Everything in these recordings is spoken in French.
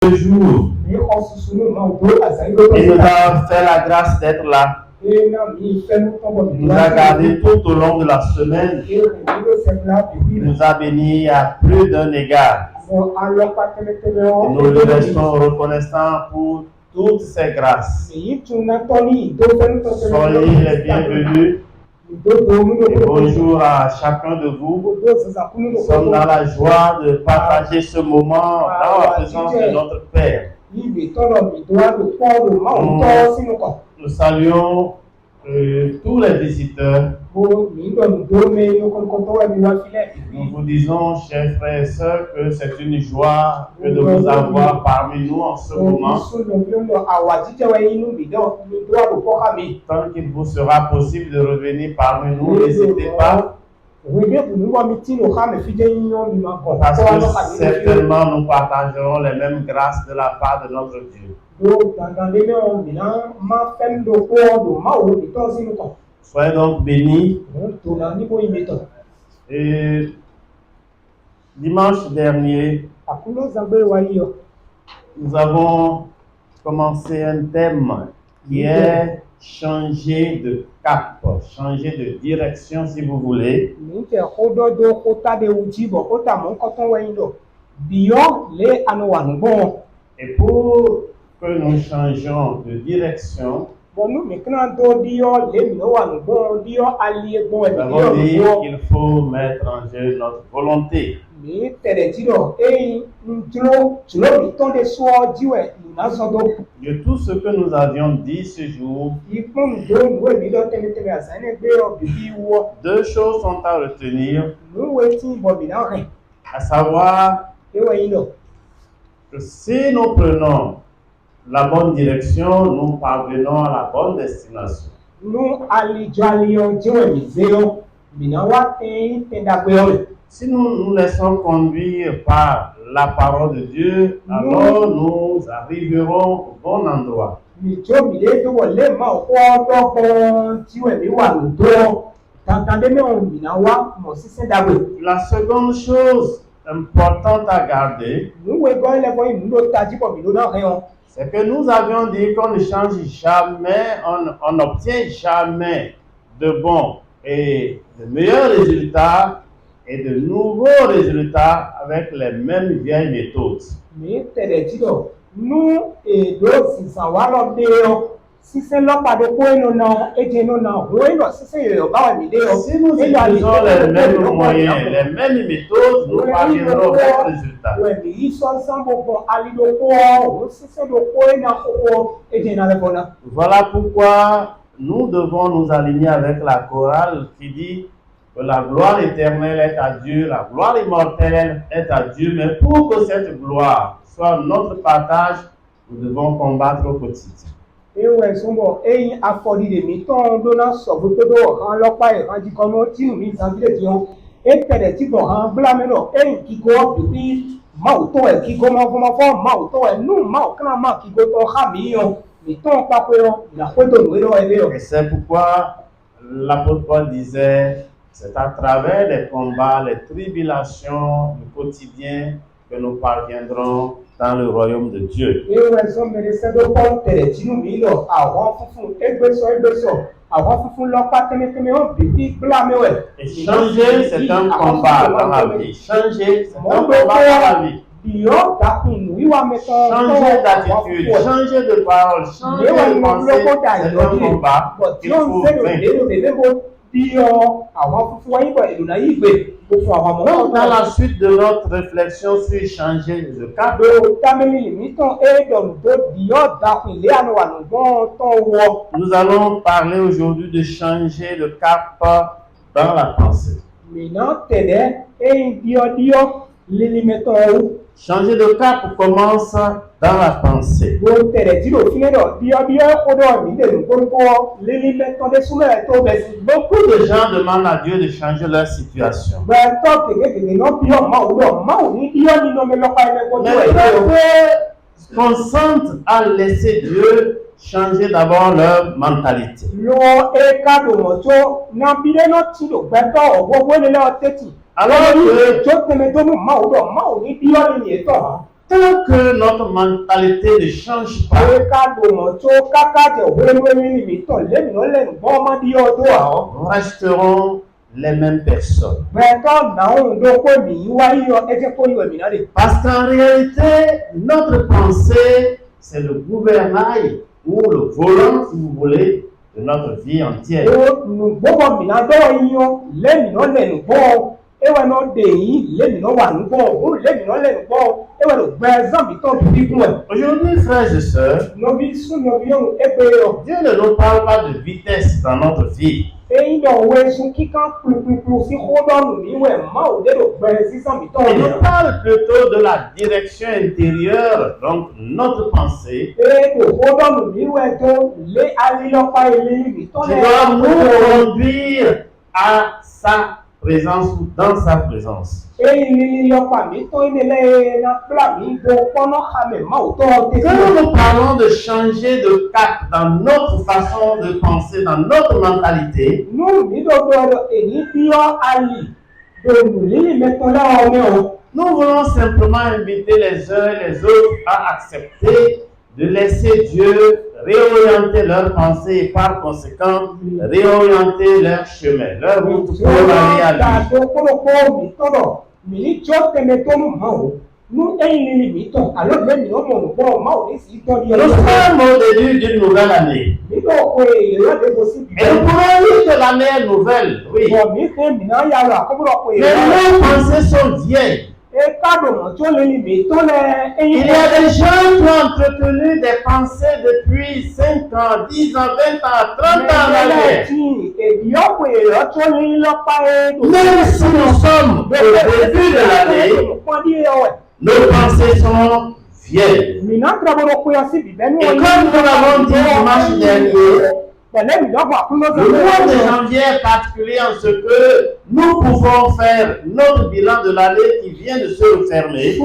ce jour. Il nous a fait la grâce d'être là. Il nous a gardés tout au long de la semaine. Il nous a bénis à plus d'un égard. Et nous lui restons reconnaissants pour toutes ces grâces. Soyez les bienvenus. Et bonjour à chacun de vous. Nous sommes dans la joie de partager ce moment dans la présence de notre Père. Nous saluons tous les visiteurs. Nous vous disons, chers frères et sœurs, que c'est une joie que de vous avoir parmi nous en ce moment. Tant qu'il vous sera possible de revenir parmi nous, n'hésitez pas. Parce que certainement nous partagerons les mêmes grâces de la part de notre Dieu. Soyez donc bénis. Et dimanche dernier, nous avons commencé un thème qui est changer de cap, changer de direction si vous voulez. Et pour que nous changions de direction, nous avons dit qu'il faut mettre en jeu notre volonté. De tout ce que nous avions dit ce jour, deux choses sont à retenir, à savoir que si nous prenons la bonne direction, nous parvenons à la bonne destination. Si nous nous laissons conduire par la parole de Dieu, alors nous arriverons au bon endroit. La seconde chose importante à garder, c'est que nous avions dit qu'on ne change jamais, on n'obtient jamais de bons et de meilleurs résultats et de nouveaux résultats avec les mêmes vieilles méthodes. Si nous utilisons les mêmes moyens, les mêmes méthodes, nous parviendrons aux mêmes résultats. Voilà pourquoi nous devons nous aligner avec la chorale qui dit que la gloire éternelle est à Dieu, la gloire immortelle est à Dieu, mais pour que cette gloire soit notre partage, nous devons combattre au quotidien. Et c'est pourquoi l'apôtre Paul disait, c'est à travers les combats, les tribulations du quotidien que nous parviendrons dans le royaume de Dieu. Et changer, c'est un combat dans la vie. Changer, c'est un combat dans la vie. Changer d'attitude, changer de parole, changer de pensée, c'est un combat qu'il faut vaincre. Donc, dans la suite de notre réflexion sur changer de cap, nous allons parler aujourd'hui de changer de cap dans la pensée. Changer de cap commence dans la pensée. Beaucoup de gens demandent à Dieu de changer leur situation. Mais peu consentent à laisser Dieu changer d'abord leur mentalité. Alors que tant que notre mentalité ne change pas, nous resterons les mêmes personnes. Parce qu'en réalité, notre pensée, c'est le gouvernail ou le volant, si vous voulez, de notre vie entière. Aujourd'hui, frères et sœurs, Dieu ne nous parle pas de vitesse dans notre vie. Il nous parle plutôt de la direction intérieure, donc notre pensée, qui doit nous conduire à sa présence ou dans sa présence. Quand nous parlons de changer de cap dans notre façon de penser, dans notre mentalité, nous voulons simplement inviter les uns et les autres à accepter de laisser Dieu réorienter leurs pensées et par conséquent réorienter leur chemin, leur route pour aller à lui. Nous sommes au début d'une nouvelle année. Et nous pouvons dire que l'année est nouvelle, oui. Mais nos pensées sont vieilles. Il y a des gens qui ont entretenu des pensées depuis 5 ans, 10 ans, 20 ans, 30 ans en arrière. Même si nous sommes au début de l'année, nos pensées sont vieilles. Et comme nous l'avons dit dimanche dernier, le mois de janvier est particulier en ce que nous pouvons faire notre bilan de l'année qui vient de se refermer.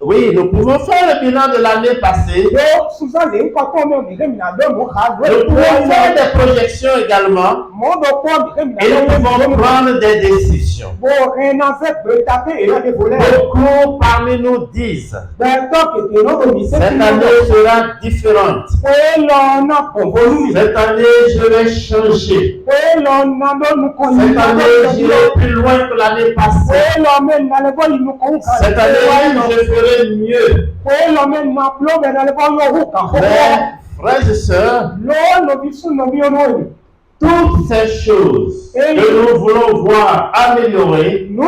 Nous pouvons faire le bilan de l'année passée. Nous pouvons faire des projections également. Et nous pouvons prendre des décisions. Beaucoup parmi nous disent cette année sera différente. Cette année, je vais changer. Cette année, j'irai plus loin que l'année passée. Cette année, je ferai mieux. Mais, frères et sœurs, toutes ces choses que nous voulons voir améliorer ne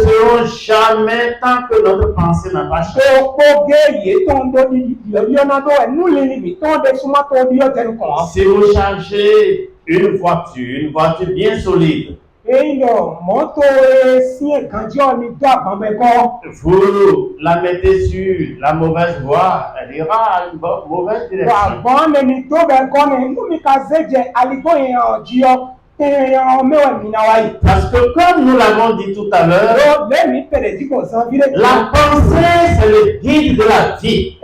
seront jamais tant que notre pensée n'a pas changé. Si vous chargez une voiture bien solide, vous la mettez sur la mauvaise voie, elle ira à une mauvaise direction. Parce que comme nous l'avons dit tout à l'heure, la pensée c'est le guide de la vie.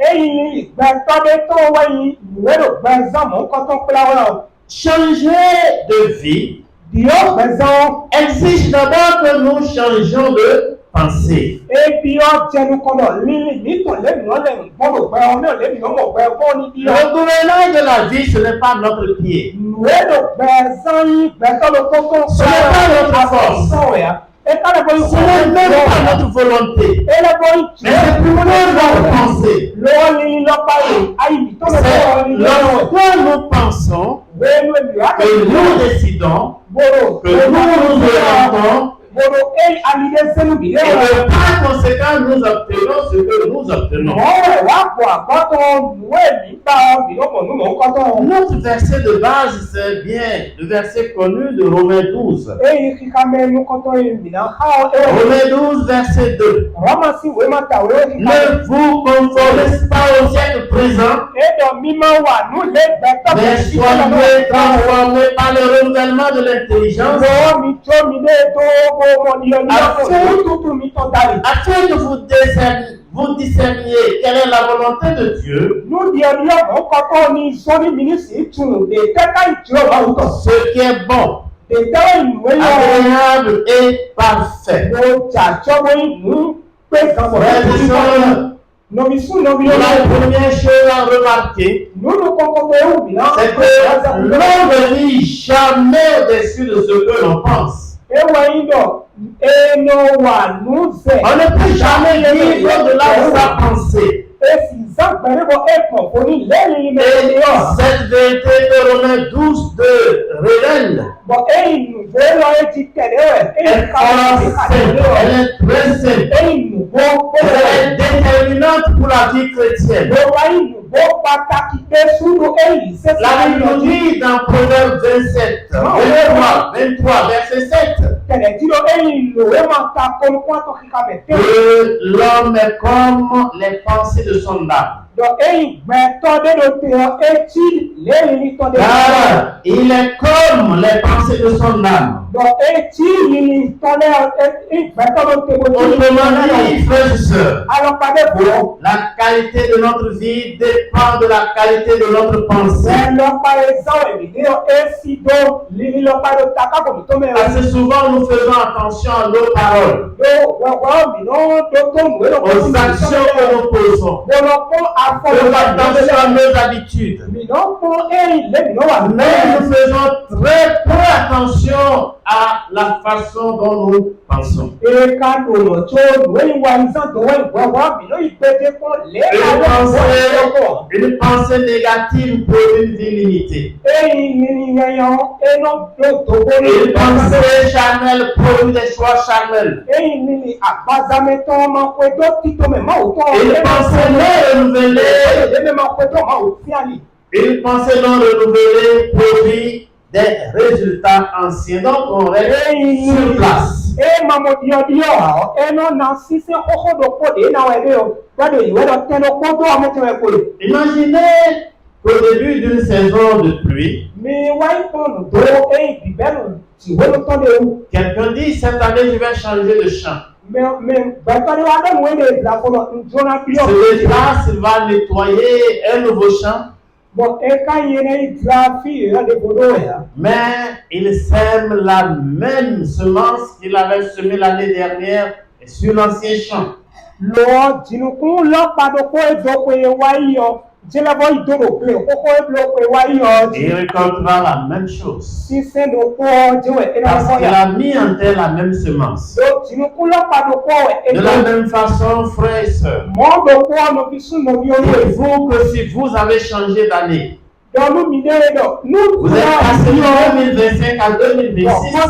Changer de vie exige d'abord que nous changions de pensée. Le gouvernail de la vie, ce n'est pas notre pied. Ce n'est pas notre force. Ce n'est même pas notre volonté. Mais c'est plutôt notre pensée. Lorsque nous pensons, que nous décidons, que nous orientons, et par conséquent nous obtenons ce que nous obtenons. Notre verset de base, c'est bien le verset connu de Romains 12. Romains 12, verset 2. Ne vous conformez pas au siècle présent, mais soyez transformés par le renouvellement de l'intelligence, afin que vous discerniez quelle est la volonté de Dieu, ce qui est bon, agréable et parfait. La première chose à remarquer, c'est que l'on ne vit jamais au-dessus de ce que l'on pense. On ne peut jamais vivre au-delà de sa pensée. Et cette vérité de Romains 12 révèle. Elle est très simple. Elle est déterminante pour la vie chrétienne. La Bible dit dans Proverbe 27, 23, verset 7, que l'homme est comme les pensées de son âme. Car il est comme les pensées de son âme. Autrement dit, frères et sœurs, la qualité de notre vie dépend de la qualité de notre pensée. Assez souvent, nous faisons attention à nos paroles, aux actions que nous posons. Faisons attention à nos habitudes. Mais nous faisons très peu attention à la façon dont nous pensons. Une pensée négative pour une vie limitée. Une pensée charnelle pour des choix charnels. Une pensée non renouvelée. Une pensée non renouvelée produit des résultats anciens. Donc on reste sur place. Imaginez qu'au début d'une saison de pluie, quelqu'un dit cette année je vais changer de champ. Celui-là va nettoyer un nouveau champ. Mais il sème la même semence qu'il avait semée l'année dernière sur l'ancien champ. Il récoltera la même chose. Parce qu'il a mis en terre la même semence. De la même façon, frères et sœurs, il faut que si vous avez changé d'année, vous êtes passé de 2025 à 2026, que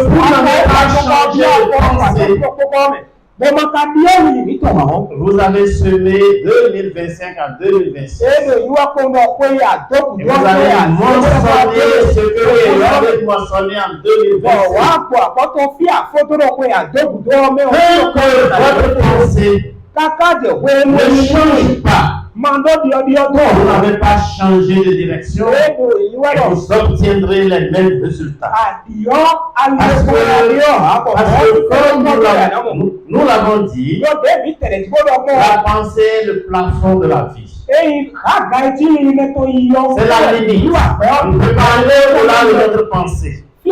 vous n'avez pas changé de pensée. Vous avez semé 2025 à 2026. Et vous avez moissonné ce que vous avez moissonné en 2026. Votre pensée ne change pas. Vous n'avez pas changé de direction et vous obtiendrez les mêmes résultats. Parce que comme nous l'avons dit, la pensée est le plafond de la vie. C'est la limite. On ne peut pas aller au-delà de notre pensée. Et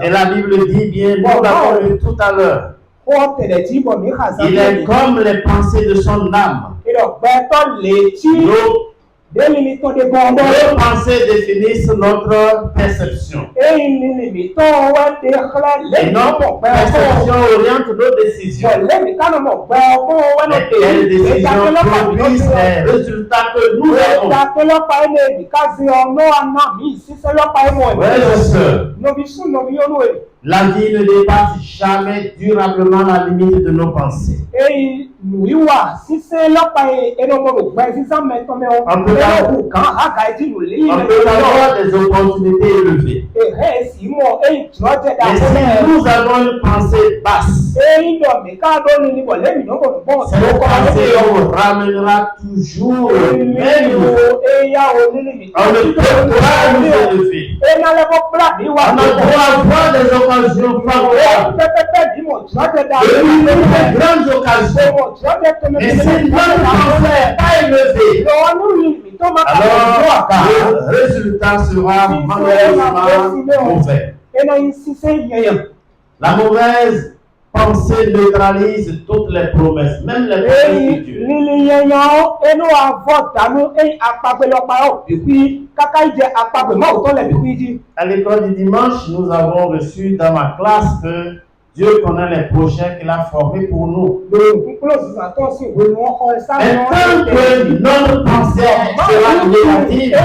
la Bible dit bien, nous l'avons lu tout à l'heure. Il est comme les pensées de son âme. Nos pensées définissent notre perception. Et notre perception oriente nos décisions. Les décisions produisent les résultats que nous avons. La vie ne dépasse jamais durablement la limite de nos pensées. On peut avoir des opportunités élevées. Mais si nous avons une pensée basse, cette pensée nous ramènera toujours au même niveau. On ne peut pas nous élever. On ne doit avoir des occasions favorables. De grandes occasions. Et si notre pensée n'est pas élevée, alors le résultat sera malheureusement mauvais. La mauvaise pensée neutralise toutes les promesses, même les promesses de Dieu. À l'école du dimanche, nous avons reçu dans ma classe que Dieu connaît les projets qu'il a formés pour nous. Et tant que notre pensée sera négative,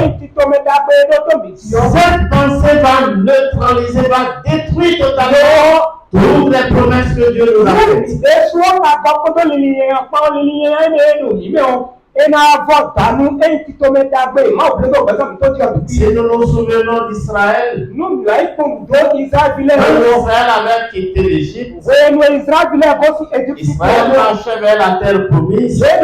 cette pensée va neutraliser, va détruire totalement toutes les promesses que Dieu nous a faites. Si nous nous souvenons d'Israël, quand Israël avait quitté l'Égypte, Israël marchait vers la terre promise, mais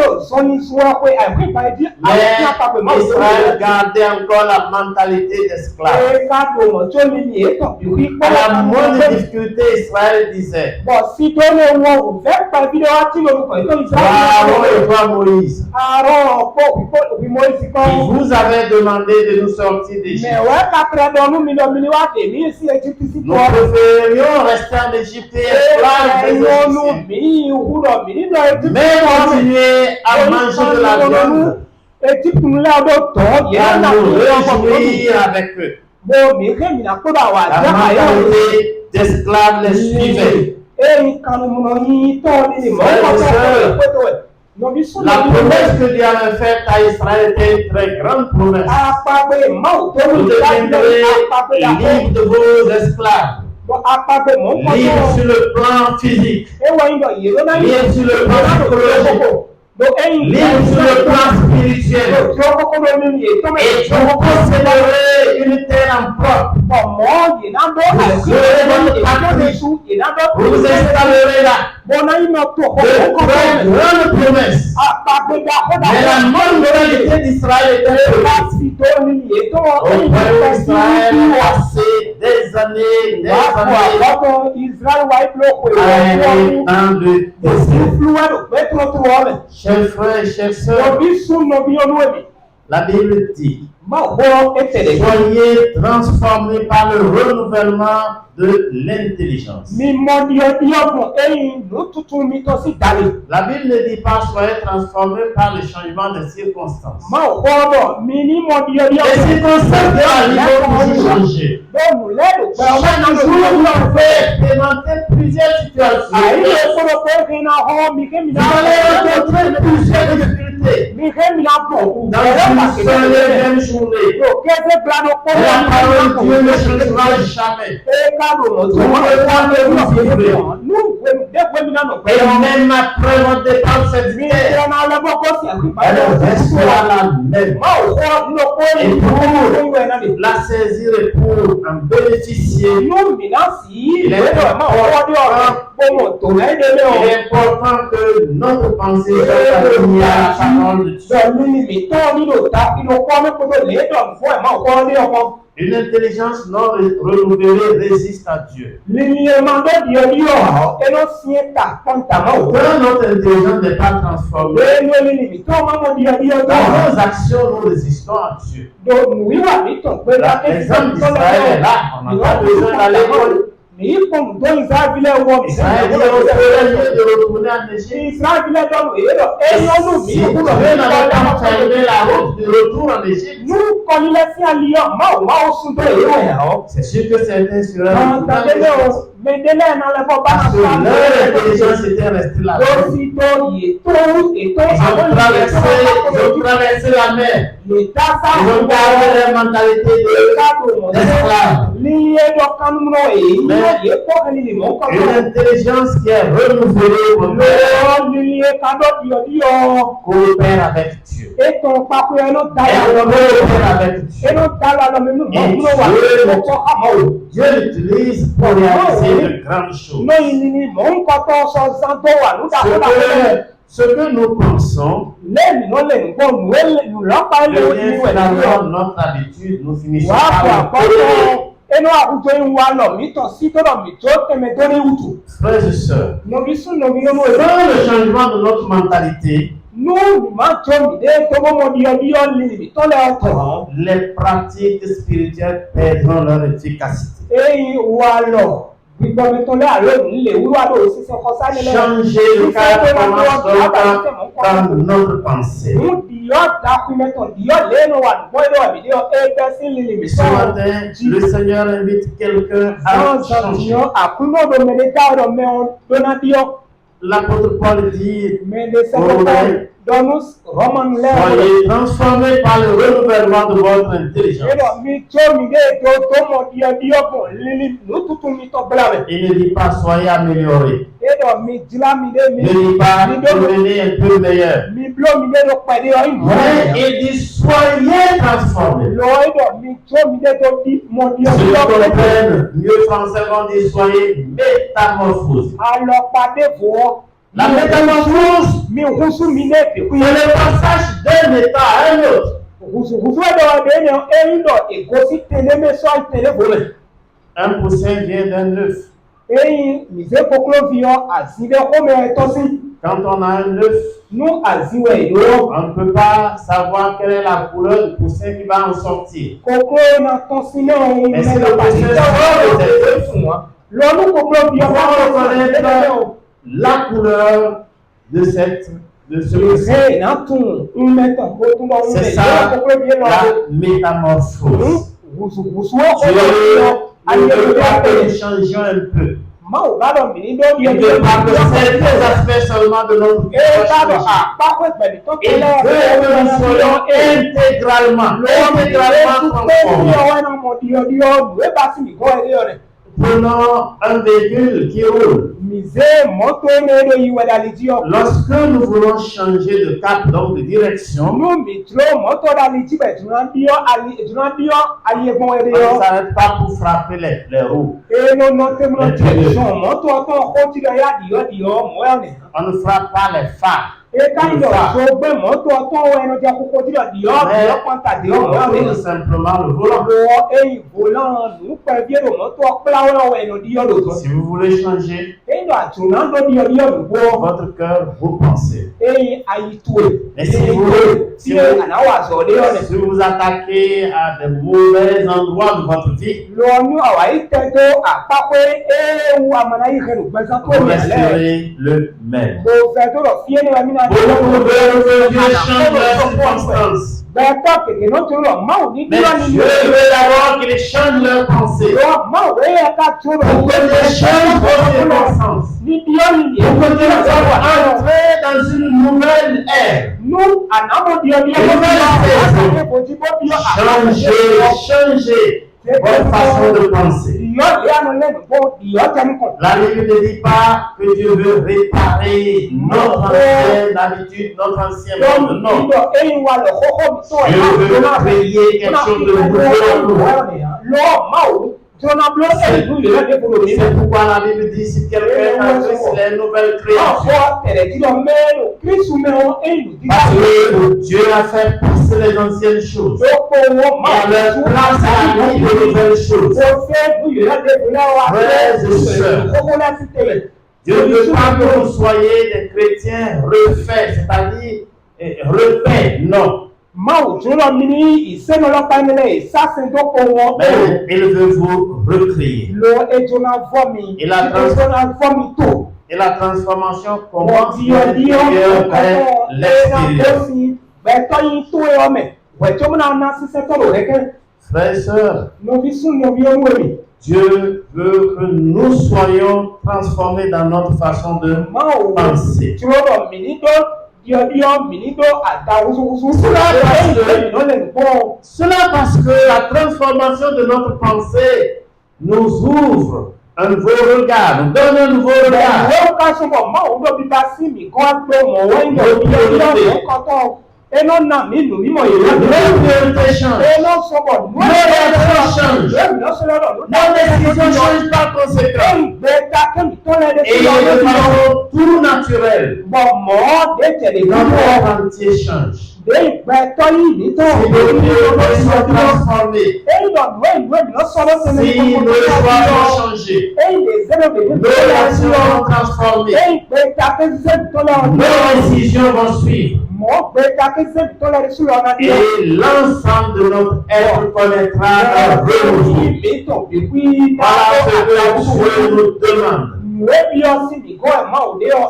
Israël gardait encore la mentalité d'esclave. À la moindre difficulté, Israël disait, Aaron et toi Moïse, vous avez demandé de nous sortir d'Égypte. Nous préférions rester en Égypte et esclaves des Égyptiens, mais continuer à manger de la viande et à nous réjouir avec eux. La mentalité d'esclaves les suivait. La promesse que Dieu avait faite à Israël était une très grande promesse. Vous deviendrez libres de vos esclaves. Libres sur le plan physique. Libres sur le plan psychologique. Libre sur le plan spirituel. Et vous posséderez une terre en propre. Vous serez votre patrie. Vous vous installerez là. De très grandes promesses. Mais la mentalité d'Israël était petite. Au point où Israël a passé des années à un temps de désert. Chers frères et chers sœurs, la Bible dit, soyez transformés par le renouvellement de l'intelligence. La Bible ne dit pas soyez transformés par le changement des circonstances. Les circonstances vont toujours changer. Chaque jour, vous pouvez expérimenter plusieurs situations. Vous allez rencontrer plusieurs difficultés dans une seule et même journée. La parole de Dieu ne changera jamais. Et même après votre départ cette vie, elle restera la même. Et pour la saisir et pour en bénéficier, il est important que notre pensée soit alignée à la parole de Dieu. Une intelligence non renouvelée résiste à Dieu. Quand notre intelligence n'est pas transformée, dans nos actions, nous résistons à Dieu. L'exemple d'Israël est là. On n'a pas besoin d'aller à l'école. Israël dit de retourner en Égypte. Si vous n'avez pas fermé la route de retour en Égypte, c'est sûr que certains seraient parce que leur intelligence était restée là. Ils ont traversé la mer. Ils ont gardé leur mentalité d'esclave. Une intelligence qui est renouvelée coopère avec Dieu. Elle coopère avec Dieu. Et Dieu l'utilise pour réaliser de grandes choses. Ce que nous pensons devient finalement notre habitude. Nous finissons par frères et sœurs, sans le changement de notre mentalité, les pratiques spirituelles perdront leur efficacité. Changer le cadre commence dans notre pensée. Ce matin, le Seigneur invite quelqu'un à changer. L'apôtre Paul dit soyez transformés par le renouvellement de votre intelligence. Il ne dit pas soyez améliorés. Il ne dit pas devenez un peu meilleur. Mais il dit soyez transformés. Ceux qui comprennent mieux français vont dire soyez métamorphosés. La métamorphose, c'est le passage d'un état à un autre. 1% vient d'un œuf. Quand on a un œuf, on ne peut pas savoir quelle est la couleur du poussin qui va en sortir. Mais c'est le poussin sort de cet œuf. On va reconnaître la couleur de ce poussin. C'est ça la métamorphose. Dieu ne veut pas que nous changions un peu. Il ne veut pas que certains aspects seulement de notre vie changent. Il veut que nous soyons intégralement transformés. Prenons un véhicule qui roule. Lorsque nous voulons changer de cap, donc de direction, on ne s'arrête pas pour frapper les roues. On ne frappe pas les phares. Mais on tourne simplement le volant. Si vous voulez changer votre cœur, vos pensées. Mais si vous attaquez à de mauvais endroits de votre vie, vous resterez le même. Beaucoup de Dieu change leurs circonstances. Mais Dieu veut d'abord qu'ils changent leurs pensées. Pour que Dieu change vos circonstances. Pour que Dieu soit entré dans une nouvelle ère. Changez votre façon de penser. La Bible ne dit pas que Dieu veut réparer notre ancienne habitude, notre ancien monde. Non. Dieu veut créer quelque chose de nouveau. C'est pourquoi la Bible dit si quelqu'un a Christ, les nouvelles créations. Parce que Dieu a fait passer les anciennes choses. Et à leur place a mis de nouvelles choses. Frères et sœurs, Dieu ne veut pas que vous soyez des chrétiens refaits, c'est-à-dire refaits, non. Mais il veut vous recréer. Et la transformation commence de l'intérieur vers l'extérieur. Frères et sœurs, Dieu veut que nous soyons transformés dans notre façon de penser. Cela parce que la transformation de notre pensée nous ouvre un nouveau regard, nous donne un nouveau regard. Nos priorités changent. Nos réactions changent. Nos décisions changent par conséquent. Et de façon tout naturelle, notre entier change. Si nos priorités sont transformées, si nos choix ont changé, nos réactions vont transformer, nos décisions vont suivre. Et l'ensemble de notre être connaîtra un renouveau. Voilà ce que Dieu nous demande.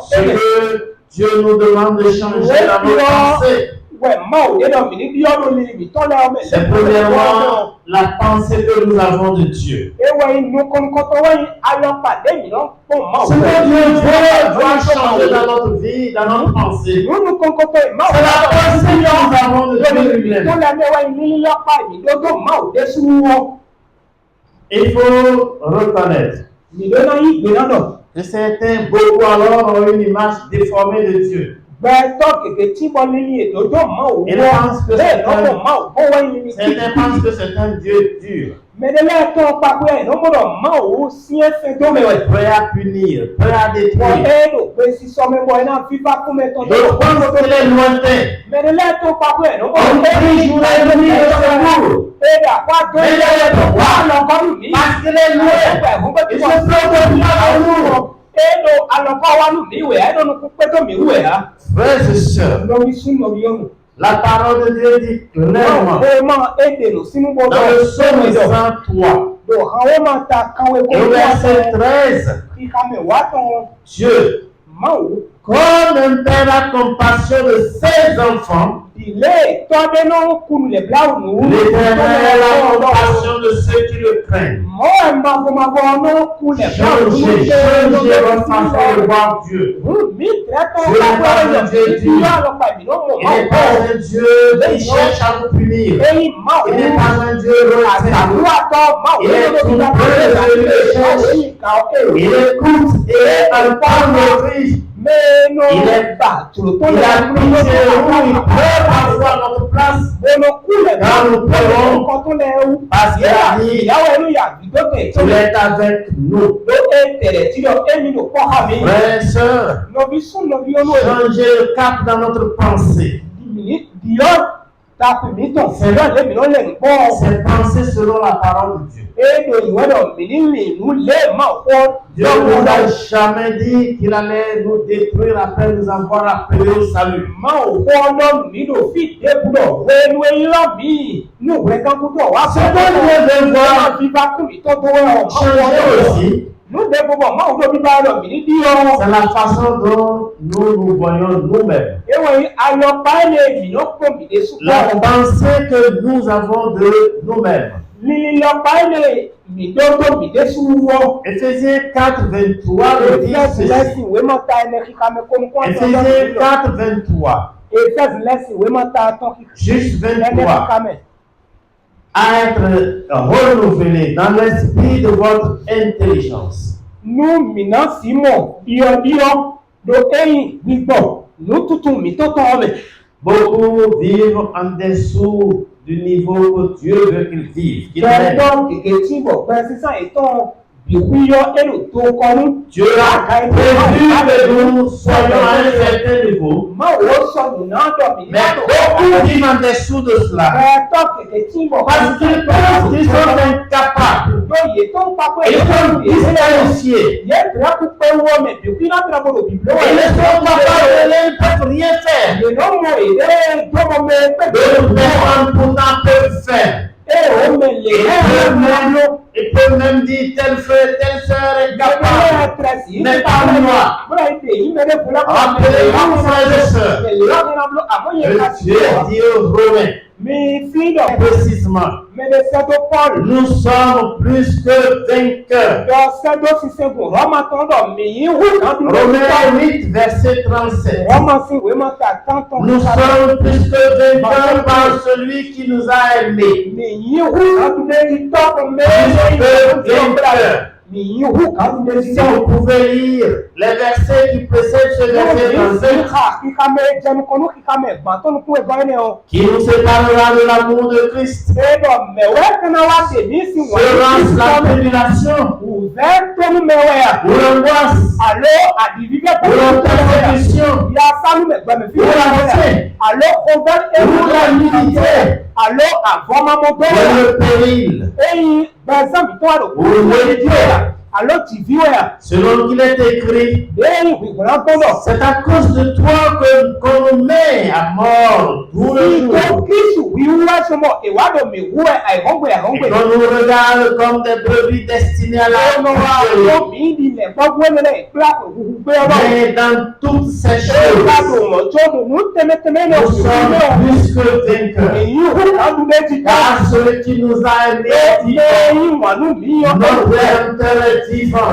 Ce que Dieu nous demande de changer dans nos pensées. C'est premièrement la pensée que nous avons de Dieu. Ce que Dieu doit changer dans notre vie, dans notre pensée, c'est la pensée que nous avons de Dieu lui-même. Il faut reconnaître que certains, beaucoup alors, ont une image déformée de Dieu. Certains pensent que c'est un Dieu dur. Prêt à punir, prêt à détruire. D'autres pensent qu'il est lointain. On prie jour et nuit de secours. Mais il est droit parce qu'il est loin. Il se préoccupe pas de nous. Frères et sœurs, la parole de Dieu dit clairement dans le psaume 103, au verset 13, Dieu, comme un père a compassion de ses enfants, l'Éternel a compassion de ceux qui le craignent. Changez votre façon de voir Dieu. Dieu n'est pas un Dieu dur. Il n'est pas un Dieu qui cherche à vous punir. Il n'est pas un Dieu retiré. Il est tout près de celui qui cherche. Il écoute et entend nos cris. Il a pitié de nous, il pleure parfois à notre place quand nous pleurons parce qu'il a dit il est avec nous. Frères et sœurs, changez le cap dans notre pensée. Ces pensées selon la parole de Dieu. Dieu ne nous a jamais dit qu'il allait nous détruire après nous avoir appelés au salut. Ce que Dieu veut voir changer aussi, c'est la façon dont nous voyons nous-mêmes. La pensée que nous avons de nous-mêmes. Éphésiens 4, 23 le dit ceci. Éphésiens 4, 23. Juste 23. À être renouvelé dans l'esprit de votre intelligence. Beaucoup vivent en dessous du niveau que Dieu veut qu'ils vivent. Dieu a prévu que nous soyons à un certain niveau, mais beaucoup vivent en dessous de cela parce qu'ils pensent qu'ils sont incapables. Ils sont disqualifiés. Ils ne sont capables, ils ne peuvent rien faire. Le Père pourtant peut faire. Il peut même dire telle sœur est capable, mais pas moi. Rappelez-vous, frères et sœurs, Dieu dit aux Romains, précisément, nous sommes plus que vainqueurs. Romains 8, verset 37. Nous sommes plus que vainqueurs par celui qui nous a aimés. Si vous pouvez lire les versets qui précèdent ce verset 35, qui nous séparera de l'amour de Christ, sera la tribulation, ou l'angoisse, ou la persécution, ou la faim, ou la nudité, ou le péril, ou le Selon qu'il est écrit, c'est à cause de toi qu'on nous met à mort tous les jours. Et qu'on nous regarde comme des brebis destinées à la mort. Mais dans toutes ces choses, nous sommes plus que vainqueurs. Car celui qui nous a aimés, notre Rédempteur est vivant.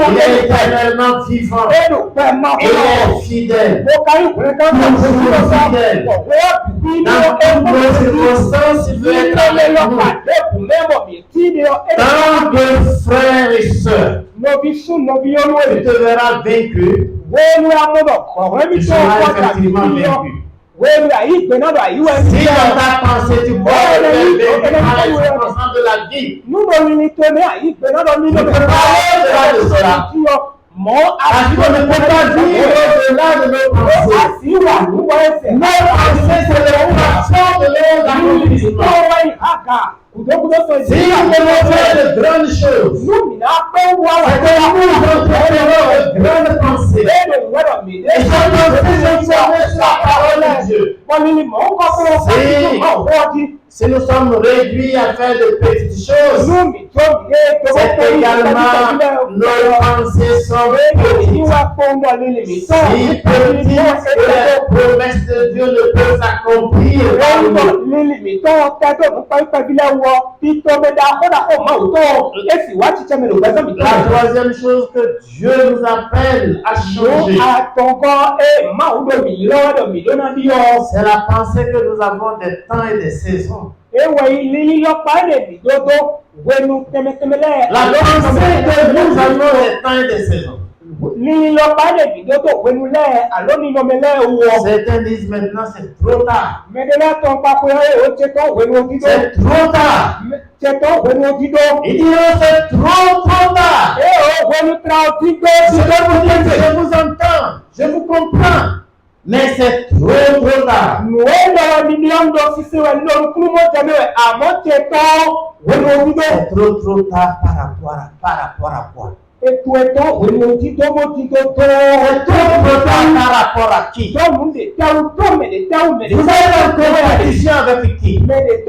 Il est éternellement vivant. Il est fidèle. Toujours fidèle. Dans toutes nos circonstances, il veut être avec nous. Tant de frères et sœurs, tu te verras vaincu. Tu seras effectivement vaincu. Si dans ta pensée tu vois le circonstances de la vie, nous ne parlons de cela. Parce qu'on ne peut pas vivre au-delà de nos pensées. Nos pensées, c'est le passage de l'accomplissement. Si nous devons faire de grandes choses, c'est que nous entreprenons de grandes pensées. Et chaque pensée sur la parole de Dieu. Si nous sommes réduits à faire de petites choses, c'est également nos pensées sont petites. Si petites que les promesses de Dieu ne peuvent s'accomplir, la troisième chose que Dieu nous appelle à changer, c'est la pensée que nous avons des temps et des saisons. La pensée que nous avons des temps et des saisons. Certains disent maintenant c'est trop tard. C'est trop tard. Ils diront c'est trop tard. Je vous entends, je vous comprends. Mais c'est trop tard. C'est trop tard par rapport à quoi? C'est trop tard par rapport à qui? Vous êtes en compétition avec qui? Quelles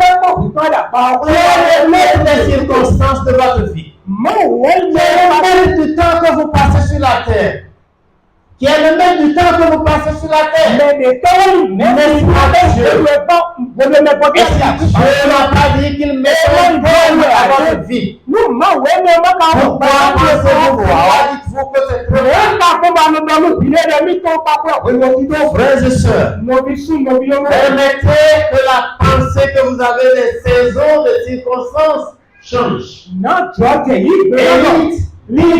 sont les circonstances de votre vie? Quel est le temps que vous passez sur la terre? Qui est le même du temps que vous passez sur la terre. Mais Dieu n'a pas dit qu'il met à votre vie. Pourquoi pensez-vous dites-vous que c'est trop tard? Frères et sœurs, permettez que la pensée que vous avez des saisons, des circonstances change. Rien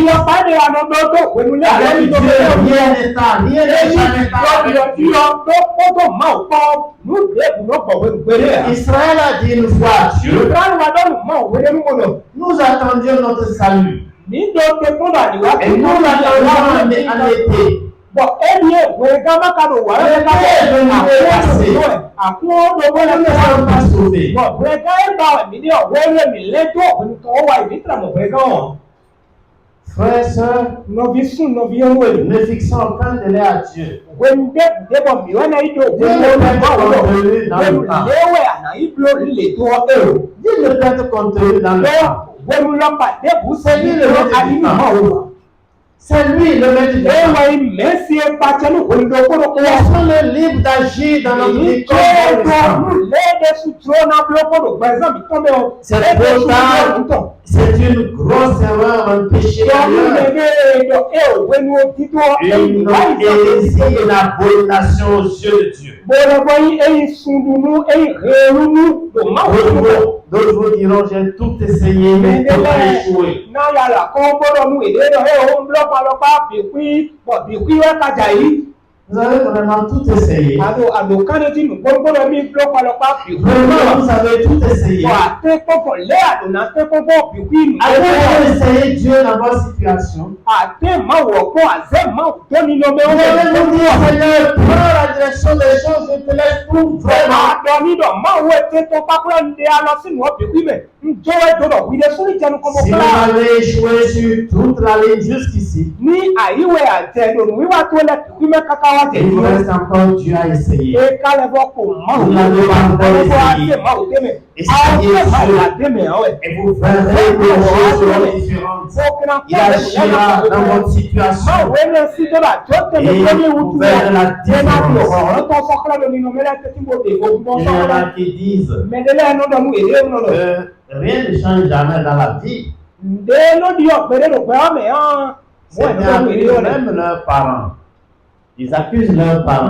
Israël a dit une fois à Dieu, nous attendions notre salut. Et nous l'attendions en été. Frères et sœurs, ne fixons aucun délai à Dieu. Dieu ne peut contenu dans le temps. C'est lui le maître du temps. C'est lui le maître du temps. Laissons-le libre d'agir dans notre vie. C'est trop tard. C'est une grosse erreur, un péché. Une hérésie, une abomination aux yeux de Dieu. D'autres vous diront, j'ai tout essayé, mais tout a échoué. Vous avez vraiment tout essayé. Vraiment, vous avez tout essayé. Avez-vous essayé Dieu dans votre situation? Vous allez nous dire, Seigneur, prends la direction des choses, je te laisse tout vraiment. Si vous avez échoué sur toute la ligne jusqu'ici, il vous reste encore Dieu à essayer. Vous n'avez pas encore essayé. Essayez Dieu et vous verrez que les choses seront différentes. Il agira dans votre situation et vous verrez la différence. Il y en a qui disent que rien ne change jamais dans la vie. C'est même leurs parents. Ils accusent leurs parents.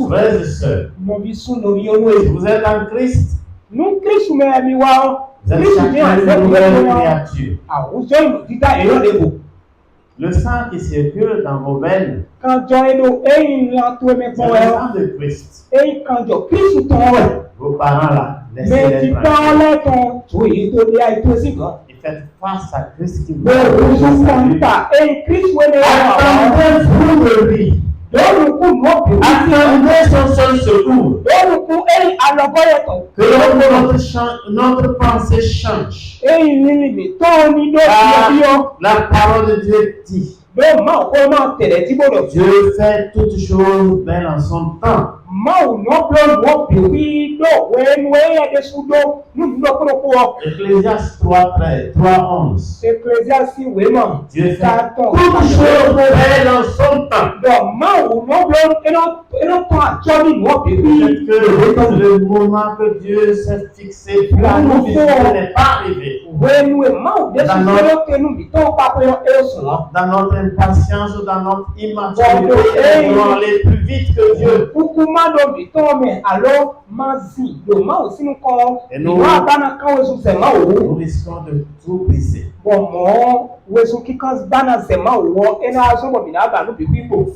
Frères et sœurs, vous êtes en Christ. Vous êtes chacun une nouvelle créature. Le sang qui circule dans vos veines, c'est le sang de Christ. Vos parents là, laissez-les tranquilles. Et faites face à Christ qui vous attendez-vous de lui. Attendez son seul secours. Que notre pensée change. La parole de Dieu dit. Dieu fait toutes choses belles en son temps. Ecclésiaste 3:11. Dieu fait toutes choses belles en son temps. Le moment que Dieu s'est fixé pour nous n'est pas arrivé. Dans notre impatience ou dans notre immaturité, nous voulons aller plus vite que Dieu. Et nous risquons de tout briser.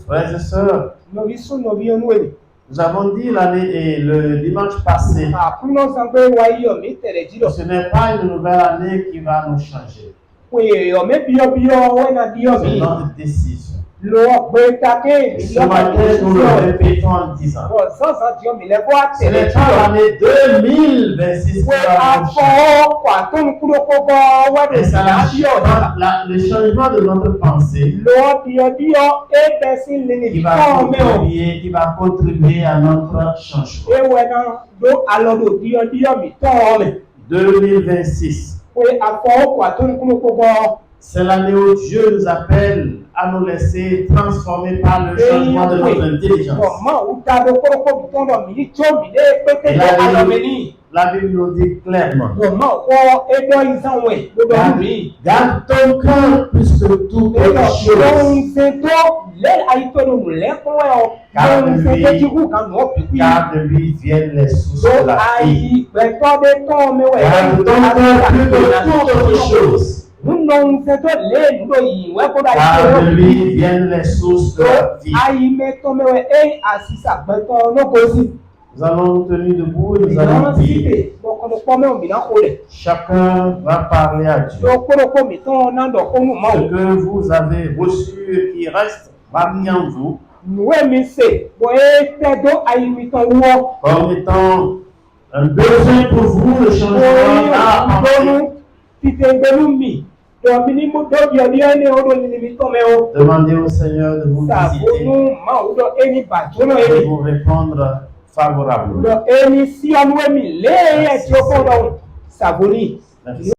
Frères et sœurs, nous avons dit le dimanche passé, ce n'est pas une nouvelle année qui va nous changer. C'est notre décision. Ce matin, nous le répétons en disant, ce n'est pas l'année 2026 qui va nous changer. Et ça, le changement de notre pensée qui va contribuer à notre changement. 2026. C'est l'année où Dieu nous appelle à nous laisser transformer par le changement de notre intelligence. La Bible nous dit clairement, garde ton cœur plus que toute autre chose, car de lui viennent les sources de la vie. Garde ton cœur plus que toute autre chose, car de lui viennent les sources de la vie. Nous allons nous tenir debout et nous allons prier. Chacun va parler à Dieu. Ce que vous avez reçu et qui reste parmi en vous, comme étant un besoin pour vous, le changement à demandez au Seigneur de vous visiter et de vous répondre favorablement. Merci.